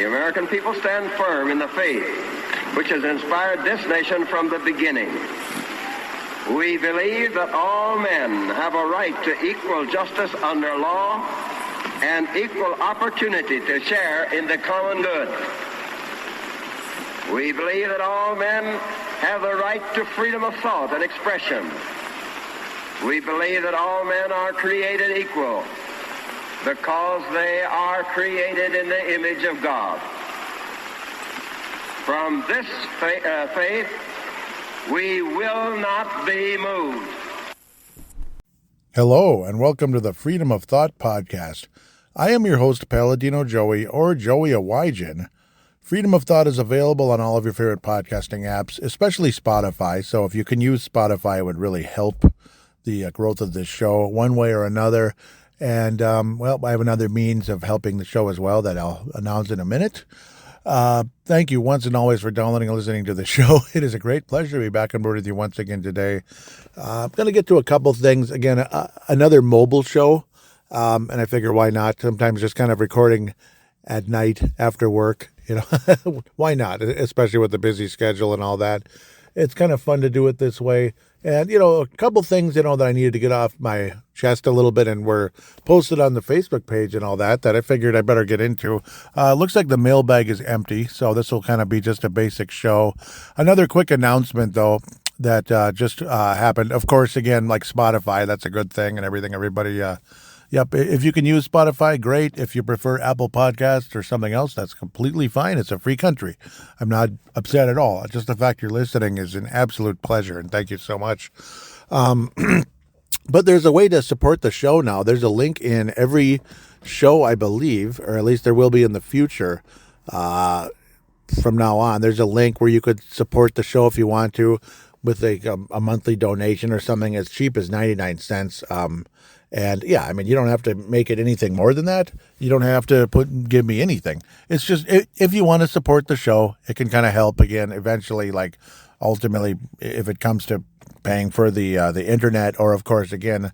the American people stand firm in the faith which has inspired this nation from the beginning. We believe that all men have a right to equal justice under law and equal opportunity to share in the common good. We believe that all men have the right to freedom of thought and expression. We believe that all men are created equal because they are created in the image of God. From this faith, we will not be moved. Hello, and welcome to the Freedom of Thought podcast. I am your host, Paladino Joey, or Joey a Wygen. Freedom of Thought is available on all of your favorite podcasting apps, especially Spotify. So if you can use Spotify, it would really help the growth of this show one way or another. And, I have another means of helping the show as well that I'll announce in a minute. Thank you once and always for downloading and listening to the show. It is a great pleasure to be back on board with you once again today. I'm going to get to a couple things. Again, another mobile show, and I figure why not? Sometimes just kind of recording at night after work, why not? Especially with the busy schedule and all that. It's kind of fun to do it this way. And, a couple things, that I needed to get off my chest a little bit and were posted on the Facebook page and all that I figured I better get into. Looks like the mailbag is empty, so this will kind of be just a basic show. Another quick announcement, though, that just happened. Of course, again, like Spotify, that's a good thing and everything. Everybody, if you can use Spotify, great. If you prefer Apple Podcasts or something else, that's completely fine. It's a free country. I'm not upset at all. Just the fact you're listening is an absolute pleasure, and thank you so much. But there's a way to support the show now. There's a link in every show, I believe, or at least there will be in the future from now on. There's a link where you could support the show if you want to with a monthly donation or something as cheap as 99 cents. And yeah, you don't have to make it anything more than that. You don't have to give me anything. It's just, if you want to support the show, it can kind of help again, eventually, ultimately, if it comes to paying for the internet, or of course, again,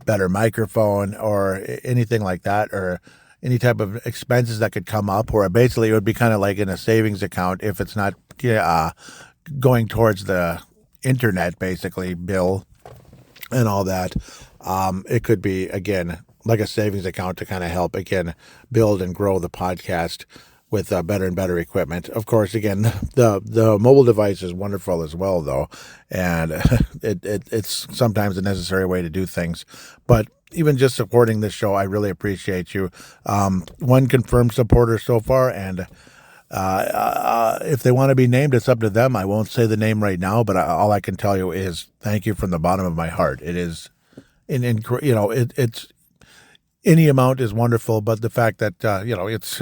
better microphone or anything like that, or any type of expenses that could come up, or basically it would be kind of like in a savings account if it's not going towards the internet, basically, bill and all that. It could be, again, like a savings account to kind of help, again, build and grow the podcast with better and better equipment. Of course, again, the mobile device is wonderful as well, though, and it's sometimes a necessary way to do things. But even just supporting this show, I really appreciate you. One confirmed supporter so far, and if they want to be named, it's up to them. I won't say the name right now, but all I can tell you is thank you from the bottom of my heart. It is, it's any amount is wonderful, but the fact that it's.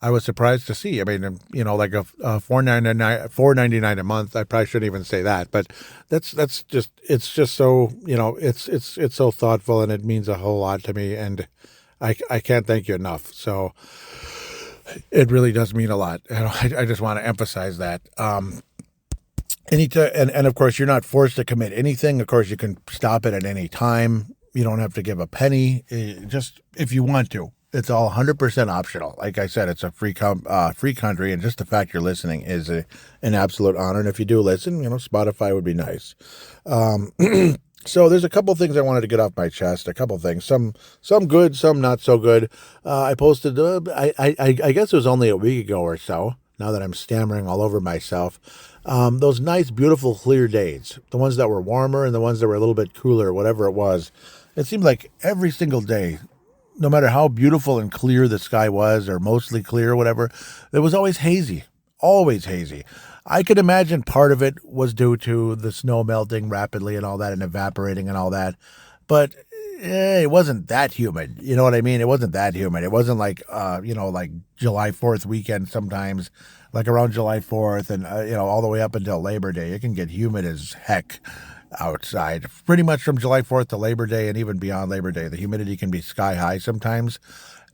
I was surprised to see. Like a $4.99 a month. I probably shouldn't even say that, but that's just, it's just so, it's so thoughtful, and it means a whole lot to me, and I can't thank you enough. So it really does mean a lot. I just want to emphasize that. And of course, you're not forced to commit anything. Of course, you can stop it at any time. You don't have to give a penny, just if you want to. It's all 100% optional. Like I said, it's a free country, and just the fact you're listening is an absolute honor. And if you do listen, Spotify would be nice. So there's a couple things I wanted to get off my chest. A couple things, some good, some not so good. I posted. I guess it was only a week ago or so. Now that I'm stammering all over myself, those nice, beautiful, clear days, the ones that were warmer and the ones that were a little bit cooler, whatever it was. It seemed like every single day, no matter how beautiful and clear the sky was, or mostly clear or whatever, it was always hazy, always hazy. I could imagine part of it was due to the snow melting rapidly and all that and evaporating and all that, but it wasn't that humid. You know what I mean? It wasn't that humid. It wasn't like, like July 4th weekend sometimes, like around July 4th and, all the way up until Labor Day. It can get humid as heck outside, pretty much from July 4th to Labor Day, and even beyond Labor Day. The humidity can be sky high sometimes,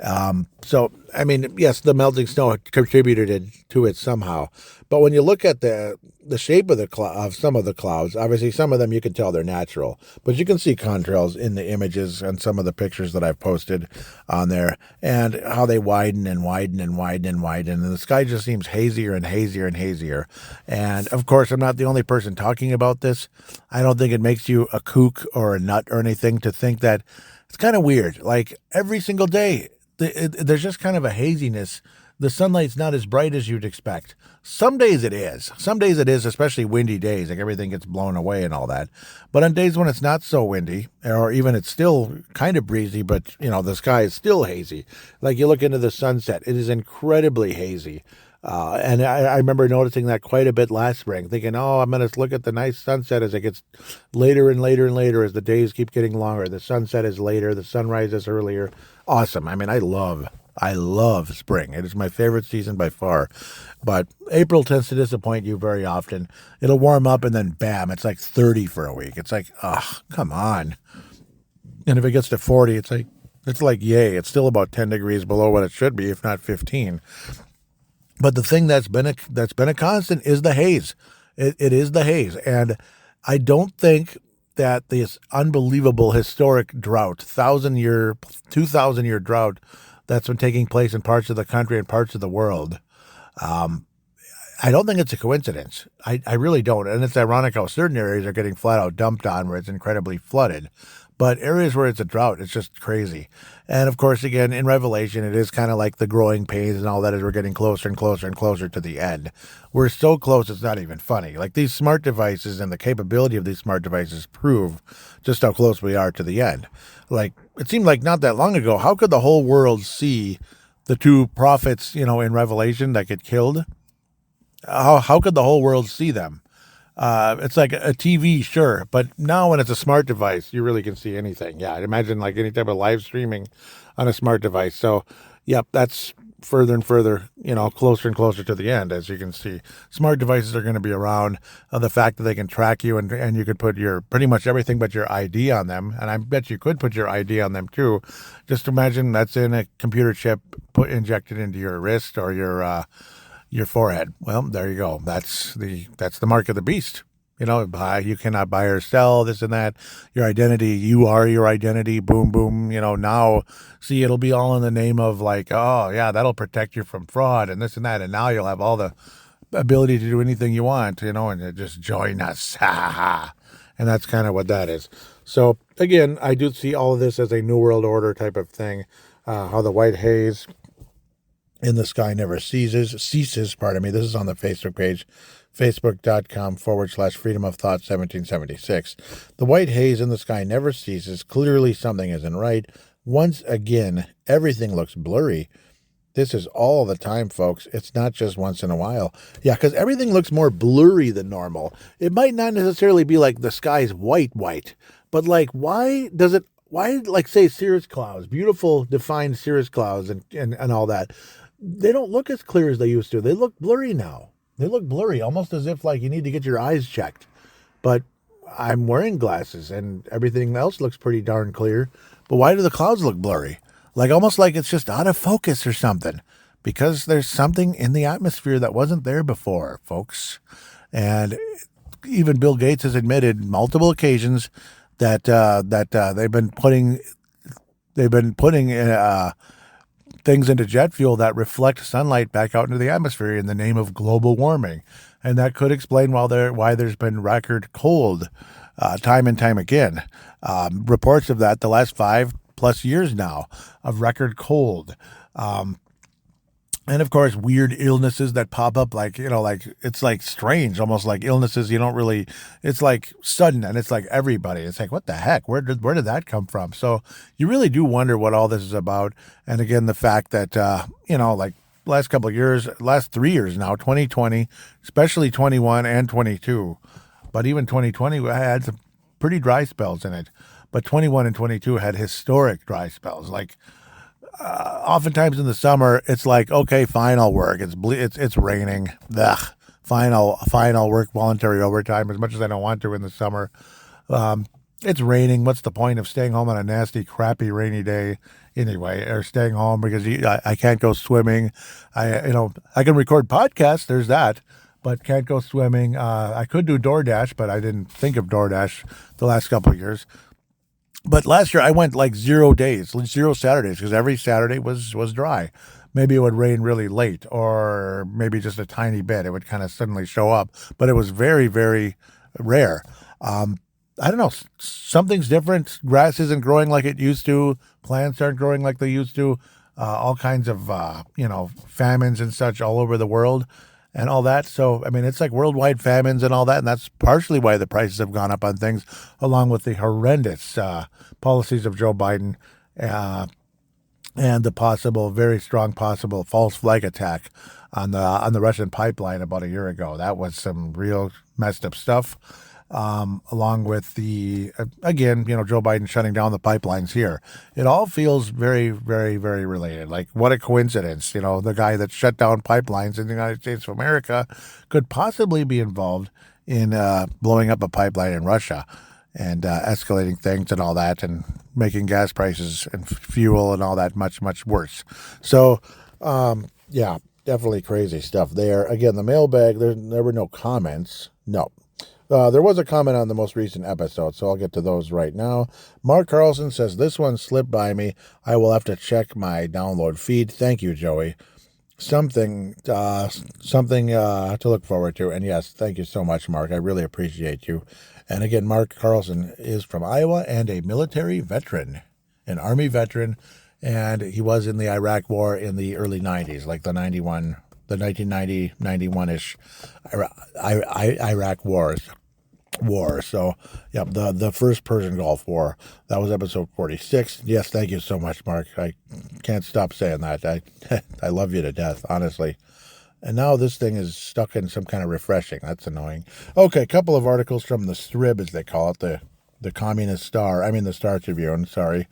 So, I mean, yes, the melting snow contributed to it somehow. But when you look at the shape of of some of the clouds, obviously some of them you can tell they're natural, but you can see contrails in the images and some of the pictures that I've posted on there, and how they widen and widen and widen and widen, and the sky just seems hazier and hazier and hazier. And of course, I'm not the only person talking about this. I don't think it makes you a kook or a nut or anything to think that it's kind of weird. Like every single day, there's just kind of a haziness. The sunlight's not as bright as you'd expect. Some days it is. Some days it is, especially windy days, like everything gets blown away and all that. But on days when it's not so windy, or even it's still kind of breezy, but, the sky is still hazy. Like you look into the sunset, it is incredibly hazy. And I remember noticing that quite a bit last spring, thinking, oh, I'm going to look at the nice sunset as it gets later and later and later as the days keep getting longer. The sunset is later, the sunrise is earlier. Awesome. I mean, I love spring. It is my favorite season by far. But April tends to disappoint you very often. It'll warm up and then bam, it's like 30 for a week. It's like, oh, come on. And if it gets to 40, it's like yay. It's still about 10 degrees below what it should be, if not 15. But the thing that's been a constant is the haze. It is the haze. And I don't think that this unbelievable historic drought, 2,000-year drought that's been taking place in parts of the country and parts of the world, I don't think it's a coincidence. I really don't. And it's ironic how certain areas are getting flat out dumped on where it's incredibly flooded. But areas where it's a drought, it's just crazy. And of course, again, in Revelation, it is kind of like the growing pains and all that as we're getting closer and closer and closer to the end. We're so close, it's not even funny. Like these smart devices and the capability of these smart devices prove just how close we are to the end. Like, it seemed like not that long ago, how could the whole world see the two prophets, in Revelation that get killed? How could the whole world see them? It's like a TV, sure, but now when it's a smart device, you really can see anything. Yeah, I'd imagine like any type of live streaming on a smart device. So, yep, that's further and further, closer and closer to the end, as you can see. Smart devices are going to be around. The fact that they can track you and you could put your pretty much everything but your ID on them, and I bet you could put your ID on them too. Just imagine that's in a computer chip injected into your wrist or your forehead. Well, there you go. That's the mark of the beast. You cannot buy or sell this and that. Your identity, you are your identity. Boom, boom. Now, see, it'll be all in the name of like, oh yeah, that'll protect you from fraud and this and that. And now you'll have all the ability to do anything you want, and just join us. Ha ha. And that's kind of what that is. So again, I do see all of this as a New World Order type of thing. How the white haze in the sky never ceases, pardon me. This is on the Facebook page, facebook.com/freedom of thought 1776. The white haze in the sky never ceases. Clearly something isn't right. Once again, everything looks blurry. This is all the time, folks. It's not just once in a while. Yeah, because everything looks more blurry than normal. It might not necessarily be like the sky's white, but like why, like say cirrus clouds, beautiful defined cirrus clouds and all that, they don't look as clear as they used to. They look blurry now. They look blurry, almost as if like you need to get your eyes checked. But I'm wearing glasses and everything else looks pretty darn clear. But why do the clouds look blurry? Like almost like it's just out of focus or something. Because there's something in the atmosphere that wasn't there before, folks. And even Bill Gates has admitted multiple occasions that they've been putting things into jet fuel that reflect sunlight back out into the atmosphere in the name of global warming. And that could explain why there's been record cold time and time again. Reports of that the last 5+ years now of record cold. And of course, weird illnesses that pop up, like it's like strange, almost like illnesses you don't really, it's like sudden and it's like everybody. It's like, what the heck? Where did that come from? So you really do wonder what all this is about. And again, the fact that, like last couple of years, last 3 years now, 2020, especially 21 and 22, but even 2020 had some pretty dry spells in it. But 21 and 22 had historic dry spells. Like, oftentimes in the summer, it's like, okay, fine, I'll work. It's raining. Ugh. Fine, I'll work voluntary overtime as much as I don't want to in the summer. It's raining. What's the point of staying home on a nasty, crappy, rainy day? anyway, or staying home because I can't go swimming. I can record podcasts. There's that, but can't go swimming. I could do DoorDash, but I didn't think of DoorDash the last couple of years. But last year I went like 0 days, 0 Saturdays, because every Saturday was dry. Maybe it would rain really late, or maybe just a tiny bit. It would kind of suddenly show up, but it was very, very rare. I don't know. Something's different. Grass isn't growing like it used to. Plants aren't growing like they used to. All kinds of, famines and such all over the world and all that. So, I mean, it's like worldwide famines and all that. And that's partially why the prices have gone up on things, along with the horrendous policies of Joe Biden and the very strong possible false flag attack on the Russian pipeline about a year ago. That was some real messed up stuff. Along with Joe Biden shutting down the pipelines here. It all feels very, very, very related. Like, what a coincidence. The guy that shut down pipelines in the United States of America could possibly be involved in blowing up a pipeline in Russia and escalating things and all that, and making gas prices and fuel and all that much, much worse. So, definitely crazy stuff there. Again, the mailbag, there were no comments. No. There was a comment on the most recent episode, so I'll get to those right now. Mark Carlson says, this one slipped by me. I will have to check my download feed. Thank you, Joey. Something to look forward to. And yes, thank you so much, Mark. I really appreciate you. And again, Mark Carlson is from Iowa and a military veteran, an Army veteran, and he was in the Iraq War in the early 90s, like the 1990, 91-ish Iraq war. So, the first Persian Gulf War. That was episode 46. Yes, thank you so much, Mark. I can't stop saying that. I love you to death, honestly. And now this thing is stuck in some kind of refreshing. That's annoying. Okay, a couple of articles from the Strib, as they call it, the Communist Star. The Star Tribune, sorry.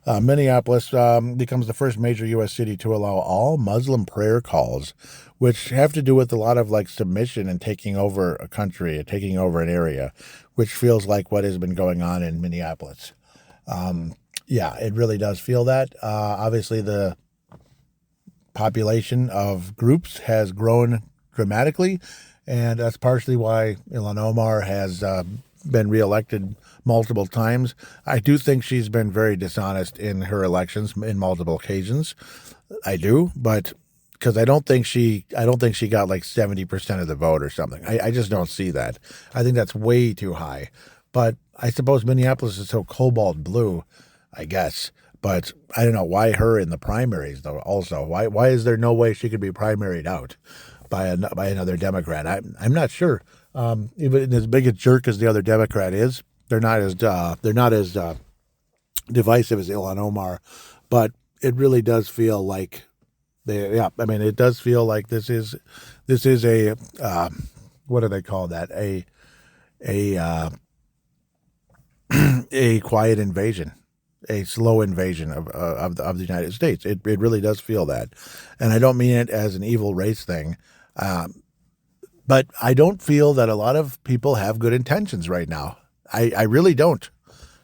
Minneapolis becomes the first major U.S. city to allow all Muslim prayer calls, which have to do with a lot of submission and taking over a country, taking over an area, which feels like what has been going on in Minneapolis. It really does feel that. Obviously, the population of groups has grown dramatically, and that's partially why Ilhan Omar has been reelected multiple times. I do think she's been very dishonest in her elections in multiple occasions. I do, but because I don't think she got like 70% of the vote or something. I just don't see that. I think that's way too high. But I suppose Minneapolis is so cobalt blue, I guess. But I don't know why her in the primaries though. Also, why is there no way she could be primaried out by another Democrat? I'm not sure. Even as big a jerk as the other Democrat is, they're not as divisive as Ilhan Omar, but it really does feel like it does feel like this is a what do they call that? A quiet invasion, a slow invasion of the United States. It really does feel that, and I don't mean it as an evil race thing. But I don't feel that a lot of people have good intentions right now. I really don't.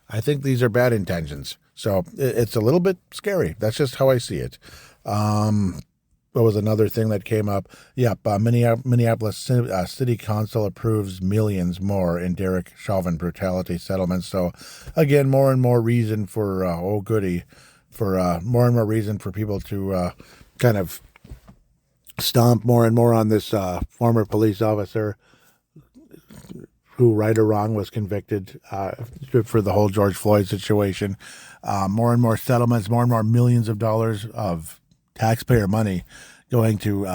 I think these are bad intentions. So it's a little bit scary. That's just how I see it. What was another thing that came up? Minneapolis City Council approves millions more in Derek Chauvin brutality settlements. So again, more and more reason for more and more reason for people to kind of stomp more and more on this former police officer who, right or wrong, was convicted for the whole George Floyd situation. More and more settlements, more and more millions of dollars of taxpayer money going to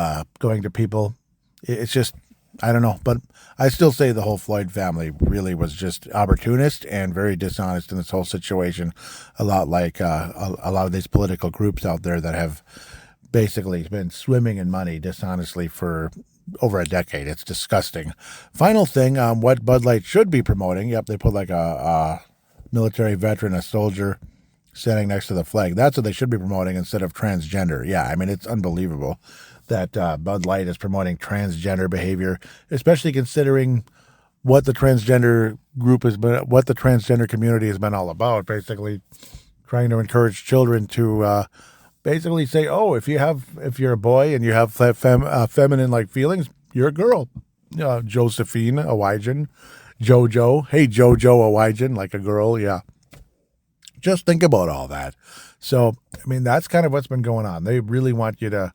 people. It's just, I don't know. But I still say the whole Floyd family really was just opportunist and very dishonest in this whole situation. A lot like a lot of these political groups out there that have basically been swimming in money dishonestly for over a decade. It's disgusting. Final thing, what Bud Light should be promoting. Yep, they put like a military veteran, a soldier, standing next to the flag. That's what they should be promoting instead of transgender. Yeah, it's unbelievable that Bud Light is promoting transgender behavior, especially considering what the transgender group has been, what the transgender community has been all about. Basically, trying to encourage children to basically say, oh, if you're a boy and you have feminine like feelings, you're a girl. Josephine Awajan, Jojo, hey Jojo Awajan, like a girl, yeah. Just think about all that. So, I mean, that's kind of what's been going on. They really want to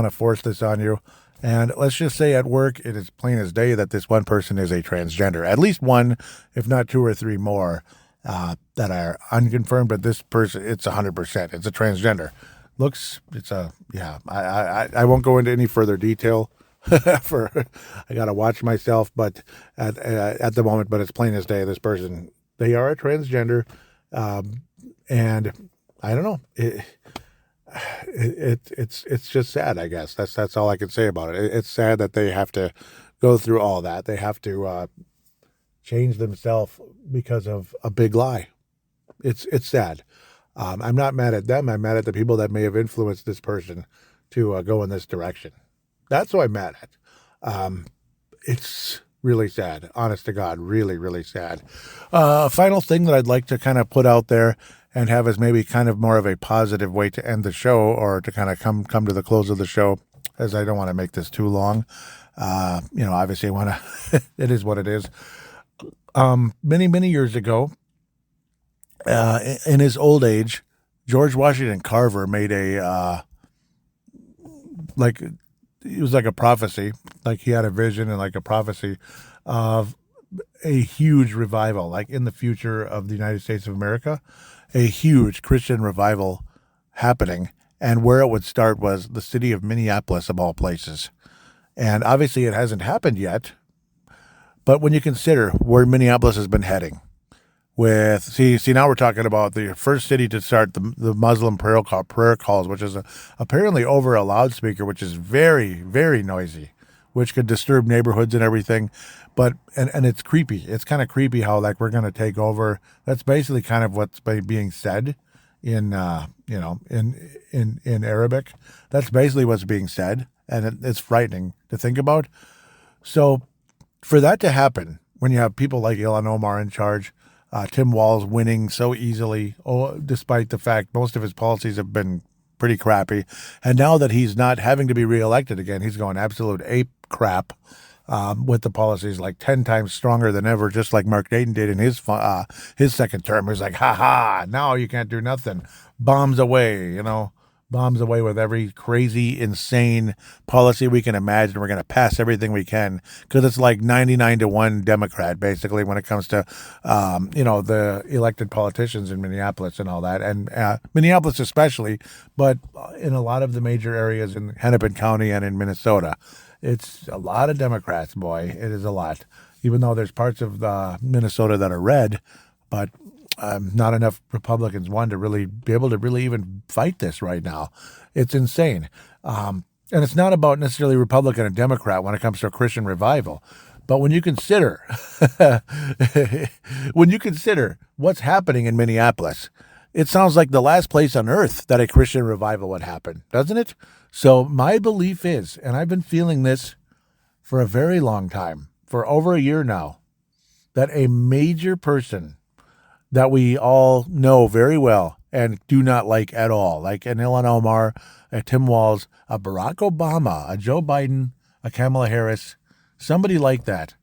force this on you. And let's just say at work, it is plain as day that this one person is a transgender. At least one, if not two or three more, that are unconfirmed. But this person, it's 100%. It's a transgender. I won't go into any further detail. I got to watch myself, but at the moment, but it's plain as day. This person, they are a transgender. And I don't know. It's just sad, I guess. That's all I can say about it. It's sad that they have to go through all that. They have to change themselves because of a big lie. It's sad. I'm not mad at them. I'm mad at the people that may have influenced this person to go in this direction. That's what I'm mad at. It's really sad. Honest to God, really, really sad. Final thing that I'd like to kind of put out there and have as maybe kind of more of a positive way to end the show, or to kind of come to the close of the show, as I don't want to make this too long. Obviously I want to, it is what it is. Many, many years ago, in his old age, George Washington Carver made it was like a prophecy, like he had a vision and like a prophecy of a huge revival, like in the future of the United States of America, a huge Christian revival happening. And where it would start was the city of Minneapolis, of all places. And obviously it hasn't happened yet, but when you consider where Minneapolis has been heading, now we're talking about the first city to start the Muslim prayer calls, which is apparently over a loudspeaker, which is very, very noisy, which could disturb neighborhoods and everything. But and it's creepy. It's kind of creepy how like we're going to take over. That's basically kind of what's being said in Arabic. That's basically what's being said, and it's frightening to think about. So for that to happen, when you have people like Ilhan Omar in charge, Tim Walz winning so easily, despite the fact most of his policies have been pretty crappy. And now that he's not having to be reelected again, he's going absolute ape crap with the policies, like 10 times stronger than ever, just like Mark Dayton did in his second term. He was like, now you can't do nothing. Bombs away, bombs away with every crazy, insane policy we can imagine. We're going to pass everything we can, because it's like 99-1 Democrat, basically, when it comes to, the elected politicians in Minneapolis and all that. And Minneapolis especially, but in a lot of the major areas in Hennepin County and in Minnesota, it's a lot of Democrats, boy. It is a lot. Even though there's parts of Minnesota that are red, but not enough Republicans, to really be able to really even fight this right now. It's insane. And it's not about necessarily Republican and Democrat when it comes to a Christian revival. But when you consider, what's happening in Minneapolis, it sounds like the last place on earth that a Christian revival would happen, doesn't it? So my belief is, and I've been feeling this for a very long time, for over a year now, that a major person that we all know very well and do not like at all, like an Ilhan Omar, a Tim Walz, a Barack Obama, a Joe Biden, a Kamala Harris, somebody like that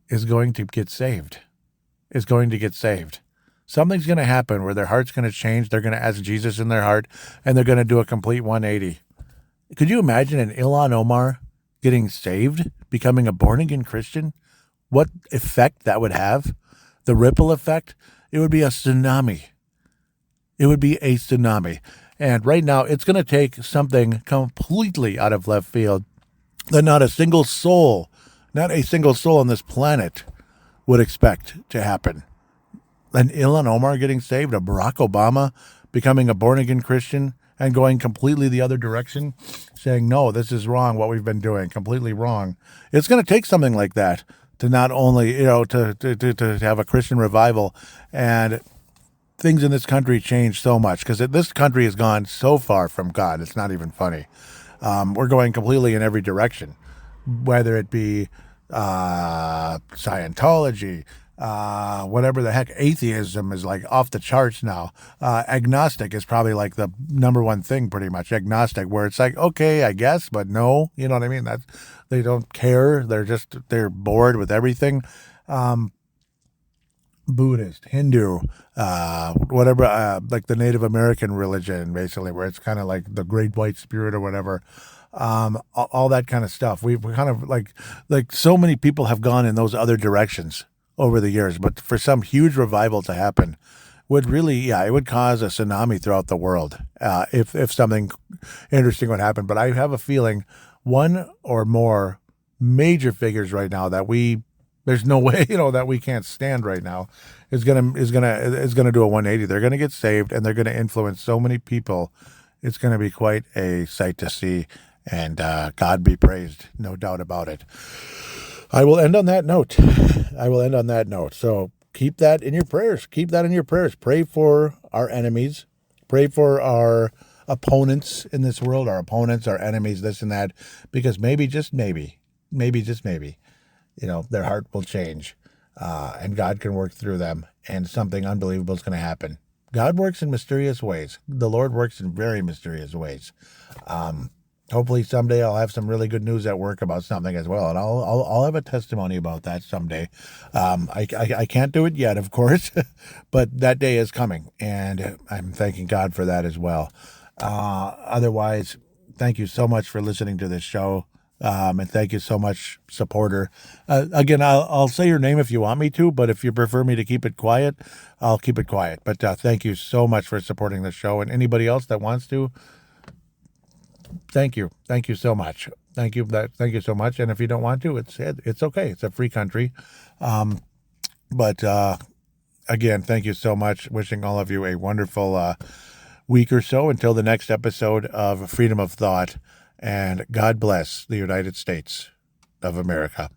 is going to get saved. Something's going to happen where their heart's going to change. They're going to ask Jesus in their heart, and they're going to do a complete 180. Could you imagine an Ilhan Omar getting saved, becoming a born-again Christian? What effect that would have? The ripple effect? It would be a tsunami. And right now, it's going to take something completely out of left field that not a single soul on this planet would expect to happen. An Ilhan Omar getting saved, a Barack Obama becoming a born-again Christian and going completely the other direction, saying, no, this is wrong, what we've been doing, completely wrong. It's going to take something like that to not only, to have a Christian revival, and things in this country change so much, because this country has gone so far from God, it's not even funny. We're going completely in every direction, whether it be Scientology, whatever the heck, atheism is like off the charts now. Agnostic is probably like the number one thing, pretty much. Agnostic, where it's like, okay, I guess, but no, you know what I mean? That they don't care. They're bored with everything. Buddhist, Hindu, whatever, like the Native American religion, basically, where it's kind of like the Great White Spirit or whatever. All that kind of stuff. We're kind of like so many people have gone in those other directions over the years, but for some huge revival to happen would really, yeah, it would cause a tsunami throughout the world, if something interesting would happen. But I have a feeling one or more major figures right now that there's no way, that we can't stand right now is gonna do a 180. They're gonna get saved and they're gonna influence so many people. It's gonna be quite a sight to see, and God be praised, no doubt about it. I will end on that note. So keep that in your prayers. Pray for our enemies. Pray for our opponents in this world, our enemies, this and that, because maybe, just maybe, their heart will change, and God can work through them, and something unbelievable is going to happen. God works in mysterious ways. The Lord works in very mysterious ways. Hopefully someday I'll have some really good news at work about something as well, and I'll have a testimony about that someday. I can't do it yet, of course, but that day is coming, and I'm thanking God for that as well. Otherwise, thank you so much for listening to this show. And thank you so much, supporter. Again, I'll say your name if you want me to, but if you prefer me to keep it quiet, I'll keep it quiet. But thank you so much for supporting the show, and anybody else that wants to, thank you so much. Thank you so much. And if you don't want to, it's okay. It's a free country. But again, thank you so much. Wishing all of you a wonderful week or so until the next episode of Freedom of Thought. And God bless the United States of America.